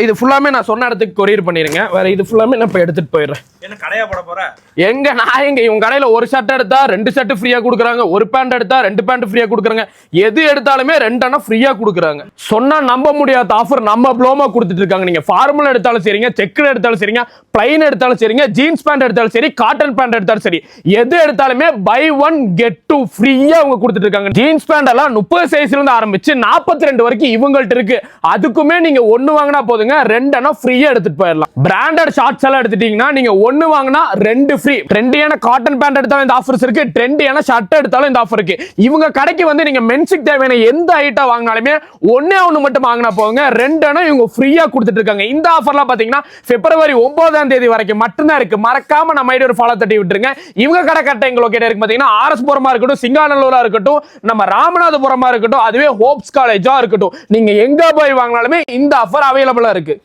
இது ஃபுல்லாமே நான் சொன்ன இடத்துக்கு கொரியர் பண்ணிருங்க. வேற இது ஃபுல்லாமே நான் இப்ப எடுத்துட்டு போயிடுறேன். என்ன கடையா போட போற? எங்க நான் எங்க இவங்க கடையில ஒரு ஷர்ட் எடுத்தா 2 ஷர்ட் ஃப்ரீயா கொடுக்குறாங்க, ஒரு பேண்ட் எடுத்தா 2 பேண்ட் ஃப்ரீயா கொடுக்குறாங்க, எது எடுத்தாலுமே 2 அண்ணா ஃப்ரீயா கொடுக்குறாங்க. சொன்னா நம்ப முடியாத ஆஃபர் நம்ம ப்ளோமா கொடுத்துட்டு இருக்காங்க. நீங்க ஃபார்மல் எடுத்தாலும் சரிங்க, செக்குடு எடுத்தாலும் சரிங்க, பிளைன் எடுத்தாலும் சரிங்க, ஜீன்ஸ் பேண்ட் எடுத்தாலும் சரி, காட்டன் பேண்ட் எடுத்தாலும் சரி, எது எடுத்தாலுமே பை 1 get 2 ஃப்ரீயா அவங்க கொடுத்துட்டு இருக்காங்க. ஜீன்ஸ் பேண்ட் எல்லாம் 30 சைஸ்ல இருந்து ஆரம்பிச்சு 42 வரைக்கும் இவங்கள்ட்ட இருக்கு. அதுக்குமே நீங்க ஒன்னு வாங்கினா போதுங்க, 2 அண்ணா ஃப்ரீயா எடுத்துட்டு போயிடலாம். பிராண்டட் ஷார்ட்ஸ் எல்லாம் எடுத்துட்டீங்கன்னா நீங்க ஒன்னு வாங்கினா 2 ஃப்ரீ. ட்ரெண்டியான காட்டன் பேண்ட் எடுத்தாலும் இந்த ஆஃபர்ஸ் இருக்கு, ட்ரெண்டியான ஷர்ட் எடுத்தாலும் இந்த ஆஃபர் இருக்கு. இவங்க கடைக்கு வந்து நீங்க மென்ஸுக்கு தேவையான எந்த ஐட்டம் வாங்கினாலுமே ஒன்னே ஒன்னு மட்டும் வாங்கினா போங்க, 2 அண்ணா இவங்க ஃப்ரீயா கொடுத்துட்டு இருக்காங்க. இந்த ஆஃபர்லாம் பாத்தீங்கன்னா பிப்ரவரி 9ஆம் தேதி வரைக்கும் மட்டும்தான் இருக்கு. மறக்காம நம்ம ஐடி ஒரு ஃபாலோ தட்டி விட்டுருங்க. இவங்க கடை கரெக்டா எங்க லொகேட் இருக்கு பாத்தீங்கன்னா ஆர்எஸ் புரமா இருக்கட்டும், சிங்காநல்லூரா இருக்கட்டும், நம்ம ராமநாதபுரமா இருக்கட்டும், அதுவே ஹோப்ஸ் காலேஜா இருக்கட்டும், நீங்க எங்க போய் வாங்கினாலுமே இந்த ஆஃபர் அவைலபிளா இருக்கு.